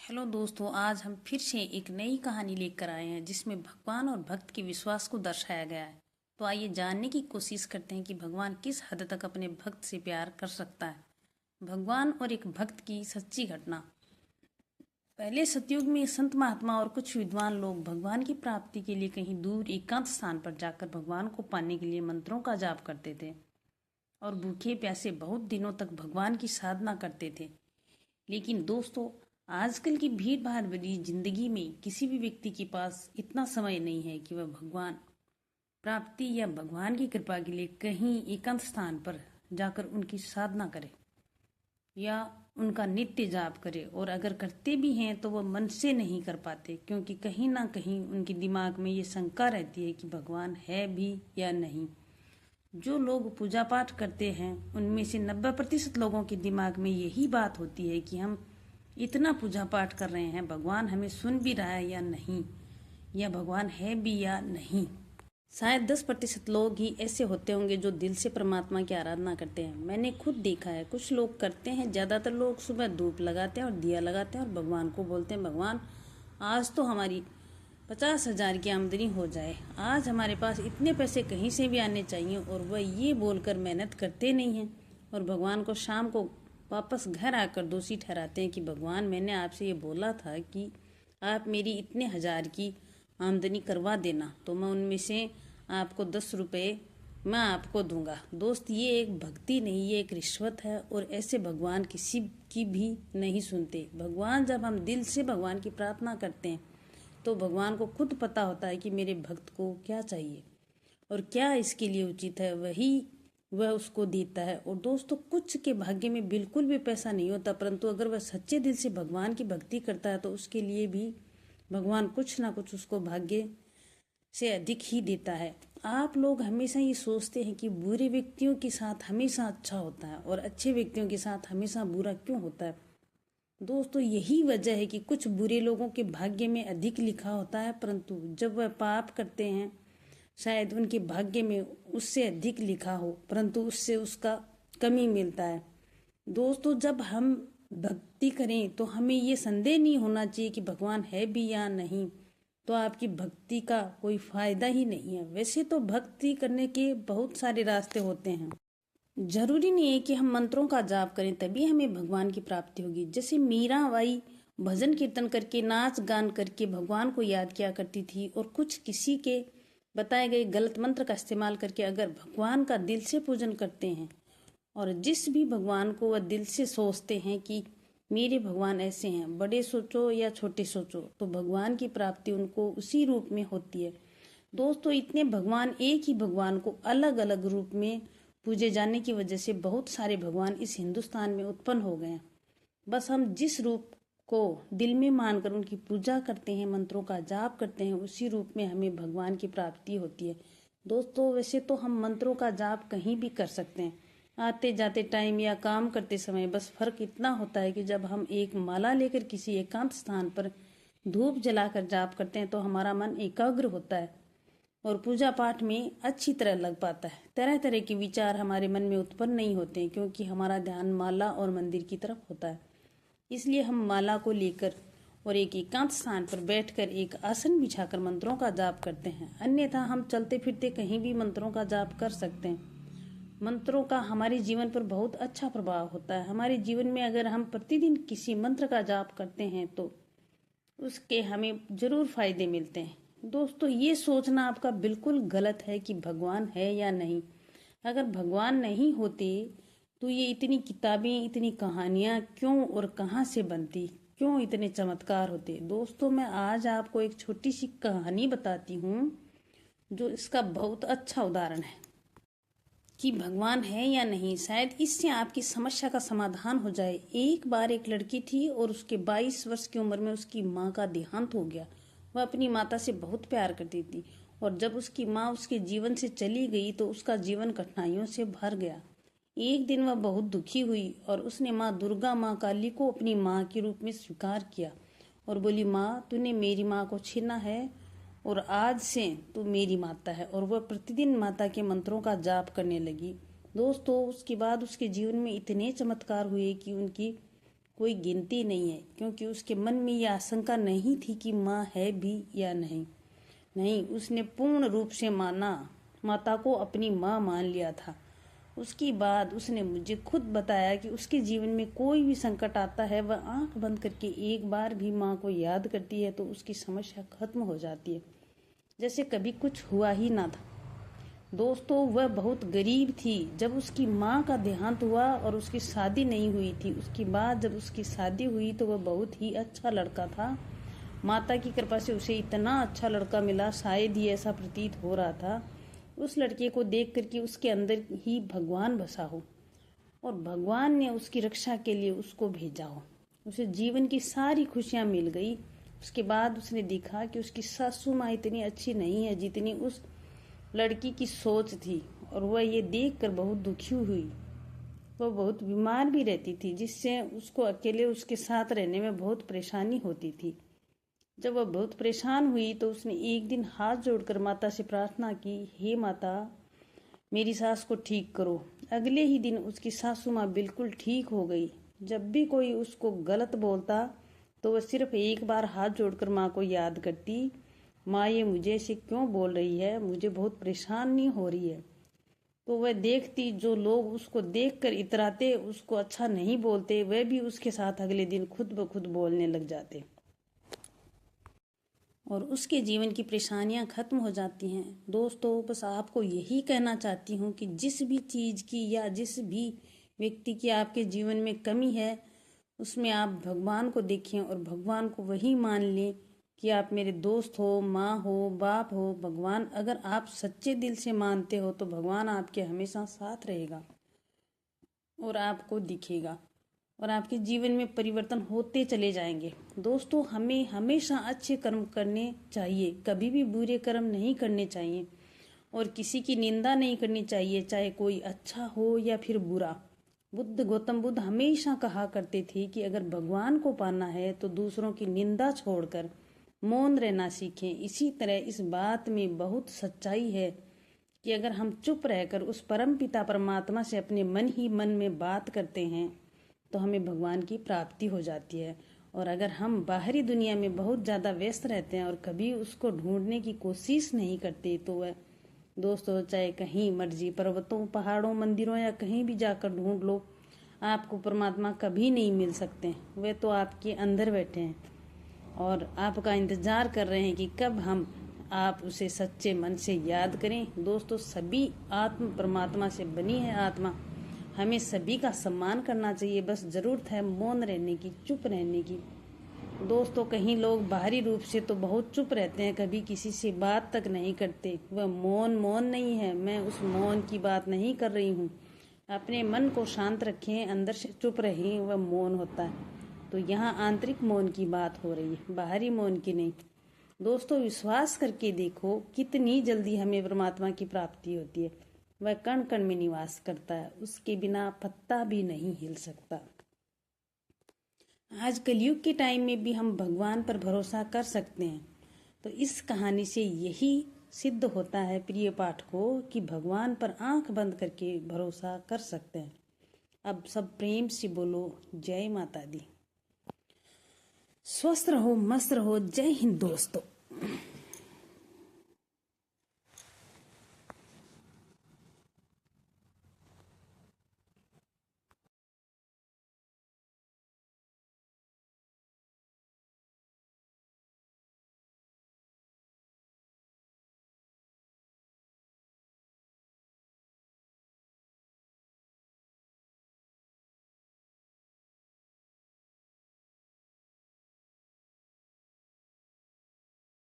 Hello दोस्तों, आज हम फिर से एक नई कहानी लेकर आए हैं जिसमें भगवान और भक्त के विश्वास को दर्शाया गया है। तो आइए जानने की कोशिश करते हैं कि भगवान किस हद तक अपने भक्त से प्यार कर सकता है। भगवान और एक भक्त की सच्ची घटना। पहले सतयुग में संत महात्मा और कुछ विद्वान लोग भगवान की प्राप्ति के लिए कहीं दूर एकांत स्थान पर जाकर भगवान को पाने के लिए मंत्रों का जाप करते थे और भूखे प्यासे बहुत दिनों तक भगवान की साधना करते थे। लेकिन दोस्तों, आजकल की भीड़ भाड़ भरी जिंदगी में किसी भी व्यक्ति के पास इतना समय नहीं है कि वह भगवान प्राप्ति या भगवान की कृपा के लिए कहीं एकांत स्थान पर जाकर उनकी साधना करे या उनका नित्य जाप करे। और अगर करते भी हैं तो वह मन से नहीं कर पाते, क्योंकि कहीं ना कहीं उनके दिमाग में ये शंका रहती है कि भगवान है भी या नहीं। जो लोग पूजा पाठ करते हैं उनमें से 90% लोगों के दिमाग में यही बात होती है कि हम इतना पूजा पाठ कर रहे हैं, भगवान हमें सुन भी रहा है या नहीं, या भगवान है भी या नहीं। शायद 10% लोग ही ऐसे होते होंगे जो दिल से परमात्मा की आराधना करते हैं। मैंने खुद देखा है, कुछ लोग करते हैं। ज़्यादातर लोग सुबह धूप लगाते हैं और दिया लगाते हैं और भगवान को बोलते हैं, भगवान आज तो हमारी 50,000 की आमदनी हो जाए, आज हमारे पास इतने पैसे कहीं से भी आने चाहिए। और वह ये बोलकर मेहनत करते नहीं हैं और भगवान को शाम को वापस घर आकर दोषी ठहराते हैं कि भगवान मैंने आपसे ये बोला था कि आप मेरी इतने हजार की आमदनी करवा देना, तो मैं उनमें से आपको 10 रुपये मैं आपको दूंगा। दोस्त, ये एक भक्ति नहीं, ये एक रिश्वत है। और ऐसे भगवान किसी की भी नहीं सुनते। भगवान, जब हम दिल से भगवान की प्रार्थना करते हैं तो भगवान को खुद पता होता है कि मेरे भक्त को क्या चाहिए और क्या इसके लिए उचित है, वही वह उसको देता है। और दोस्तों, कुछ के भाग्य में बिल्कुल भी पैसा नहीं होता, परंतु अगर वह सच्चे दिल से भगवान की भक्ति करता है तो उसके लिए भी भगवान कुछ ना कुछ उसको भाग्य से अधिक ही देता है। आप लोग हमेशा ये सोचते हैं कि बुरे व्यक्तियों के साथ हमेशा अच्छा होता है और अच्छे व्यक्तियों के साथ हमेशा बुरा क्यों होता है। दोस्तों, यही वजह है कि कुछ बुरे लोगों के भाग्य में अधिक लिखा होता है, परंतु जब वह पाप करते हैं शायद उनके भाग्य में उससे अधिक लिखा हो, परंतु उससे उसका कमी मिलता है। दोस्तों, जब हम भक्ति करें तो हमें ये संदेह नहीं होना चाहिए कि भगवान है भी या नहीं, तो आपकी भक्ति का कोई फायदा ही नहीं है। वैसे तो भक्ति करने के बहुत सारे रास्ते होते हैं, जरूरी नहीं है कि हम मंत्रों का जाप करें तभी हमें भगवान की प्राप्ति होगी। जैसे मीराबाई भजन कीर्तन करके, नाच गान करके भगवान को याद किया करती थी, और कुछ किसी के बताए गए गलत मंत्र का इस्तेमाल करके अगर भगवान का दिल से पूजन करते हैं और जिस भी भगवान को वह दिल से सोचते हैं कि मेरे भगवान ऐसे हैं, बड़े सोचो या छोटे सोचो, तो भगवान की प्राप्ति उनको उसी रूप में होती है। दोस्तों, इतने भगवान, एक ही भगवान को अलग अलग रूप में पूजे जाने की वजह से बहुत सारे भगवान इस हिंदुस्तान में उत्पन्न हो गए हैं। बस हम जिस रूप को दिल में मानकर उनकी पूजा करते हैं, मंत्रों का जाप करते हैं, उसी रूप में हमें भगवान की प्राप्ति होती है। दोस्तों, वैसे तो हम मंत्रों का जाप कहीं भी कर सकते हैं, आते जाते टाइम या काम करते समय। बस फर्क इतना होता है कि जब हम एक माला लेकर किसी एकांत स्थान पर धूप जलाकर जाप करते हैं तो हमारा मन एकाग्र होता है और पूजा पाठ में अच्छी तरह लग पाता है। तरह तरह के विचार हमारे मन में उत्पन्न नहीं होते हैं, क्योंकि हमारा ध्यान माला और मंदिर की तरफ होता है। इसलिए हम माला को लेकर और एक एकांत स्थान पर बैठकर एक आसन बिछाकर मंत्रों का जाप करते हैं। अन्यथा हम चलते फिरते कहीं भी मंत्रों का जाप कर सकते हैं। मंत्रों का हमारे जीवन पर बहुत अच्छा प्रभाव होता है। हमारे जीवन में अगर हम प्रतिदिन किसी मंत्र का जाप करते हैं तो उसके हमें जरूर फायदे मिलते हैं। दोस्तों, ये सोचना आपका बिल्कुल गलत है कि भगवान है या नहीं। अगर भगवान नहीं होते तो ये इतनी किताबें, इतनी कहानियां क्यों और कहाँ से बनती, क्यों इतने चमत्कार होते। दोस्तों, मैं आज आपको एक छोटी सी कहानी बताती हूँ जो इसका बहुत अच्छा उदाहरण है कि भगवान है या नहीं। शायद इससे आपकी समस्या का समाधान हो जाए। एक बार एक लड़की थी और उसके 22 वर्ष की उम्र में उसकी माँ का देहांत हो गया। वह अपनी माता से बहुत प्यार करती थी और जब उसकी माँ उसके जीवन से चली गई तो उसका जीवन कठिनाइयों से भर गया। एक दिन वह बहुत दुखी हुई और उसने माँ दुर्गा, माँ काली को अपनी माँ के रूप में स्वीकार किया और बोली, माँ तूने मेरी माँ को छीना है और आज से तू मेरी माता है। और वह प्रतिदिन माता के मंत्रों का जाप करने लगी। दोस्तों, उसके बाद उसके जीवन में इतने चमत्कार हुए कि उनकी कोई गिनती नहीं है, क्योंकि उसके मन में यह आशंका नहीं थी कि माँ है भी या नहीं। नहीं, उसने पूर्ण रूप से माता को अपनी माँ मान लिया था। उसके बाद उसने मुझे खुद बताया कि उसके जीवन में कोई भी संकट आता है, वह आंख बंद करके एक बार भी माँ को याद करती है तो उसकी समस्या खत्म हो जाती है, जैसे कभी कुछ हुआ ही ना था। दोस्तों, वह बहुत गरीब थी जब उसकी माँ का देहांत हुआ और उसकी शादी नहीं हुई थी। उसके बाद जब उसकी शादी हुई तो वह बहुत ही अच्छा लड़का था। माता की कृपा से उसे इतना अच्छा लड़का मिला, शायद ही ऐसा प्रतीत हो रहा था उस लड़के को देख करके उसके अंदर ही भगवान बसा हो और भगवान ने उसकी रक्षा के लिए उसको भेजा हो। उसे जीवन की सारी खुशियां मिल गई। उसके बाद उसने देखा कि उसकी सासू माँ इतनी अच्छी नहीं है जितनी उस लड़की की सोच थी, और वह ये देखकर बहुत दुखी हुई। वह बहुत बीमार भी रहती थी, जिससे उसको अकेले उसके साथ रहने में बहुत परेशानी होती थी। जब वह बहुत परेशान हुई तो उसने एक दिन हाथ जोड़कर माता से प्रार्थना की, हे माता, मेरी सास को ठीक करो। अगले ही दिन उसकी सासू माँ बिल्कुल ठीक हो गई। जब भी कोई उसको गलत बोलता तो वह सिर्फ एक बार हाथ जोड़कर माँ को याद करती, माँ ये मुझे ऐसे क्यों बोल रही है, मुझे बहुत परेशानी हो रही है। तो वह देखती जो लोग उसको देखकर इतराते, उसको अच्छा नहीं बोलते, वह भी उसके साथ अगले दिन खुद ब खुद बोलने लग जाते और उसके जीवन की परेशानियां खत्म हो जाती हैं। दोस्तों, बस आपको यही कहना चाहती हूँ कि जिस भी चीज़ की या जिस भी व्यक्ति की आपके जीवन में कमी है, उसमें आप भगवान को देखें और भगवान को वही मान लें कि आप मेरे दोस्त हो, माँ हो, बाप हो। भगवान अगर आप सच्चे दिल से मानते हो तो भगवान आपके हमेशा साथ रहेगा और आपको दिखेगा और आपके जीवन में परिवर्तन होते चले जाएंगे। दोस्तों, हमें हमेशा अच्छे कर्म करने चाहिए, कभी भी बुरे कर्म नहीं करने चाहिए और किसी की निंदा नहीं करनी चाहिए, चाहे कोई अच्छा हो या फिर बुरा। गौतम बुद्ध हमेशा कहा करते थे कि अगर भगवान को पाना है तो दूसरों की निंदा छोड़कर मौन रहना सीखें। इसी तरह इस बात में बहुत सच्चाई है कि अगर हम चुप रहकर उस परम पिता परमात्मा से अपने मन ही मन में बात करते हैं तो हमें भगवान की प्राप्ति हो जाती है। और अगर हम बाहरी दुनिया में बहुत ज़्यादा व्यस्त रहते हैं और कभी उसको ढूंढने की कोशिश नहीं करते तो वह, दोस्तों, चाहे कहीं मर्जी पर्वतों, पहाड़ों, मंदिरों या कहीं भी जाकर ढूंढ लो, आपको परमात्मा कभी नहीं मिल सकते। वे तो आपके अंदर बैठे हैं और आपका इंतजार कर रहे हैं कि कब हम आप उसे सच्चे मन से याद करें। दोस्तों, सभी आत्म परमात्मा से बनी है आत्मा, हमें सभी का सम्मान करना चाहिए। बस ज़रूरत है मौन रहने की, चुप रहने की। दोस्तों, कहीं लोग बाहरी रूप से तो बहुत चुप रहते हैं, कभी किसी से बात तक नहीं करते, वह मौन नहीं है। मैं उस मौन की बात नहीं कर रही हूँ। अपने मन को शांत रखें, अंदर से चुप रहें, वह मौन होता है। तो यहाँ आंतरिक मौन की बात हो रही है, बाहरी मौन की नहीं। दोस्तों, विश्वास करके देखो कितनी जल्दी हमें परमात्मा की प्राप्ति होती है। वह कण कण में निवास करता है, उसके बिना पत्ता भी नहीं हिल सकता। आज कलयुग के टाइम में भी हम भगवान पर भरोसा कर सकते हैं। तो इस कहानी से यही सिद्ध होता है प्रिय पाठकों कि भगवान पर आंख बंद करके भरोसा कर सकते हैं। अब सब प्रेम से बोलो, जय माता दी। स्वस्थ रहो, मस्त रहो। जय हिंद दोस्तों।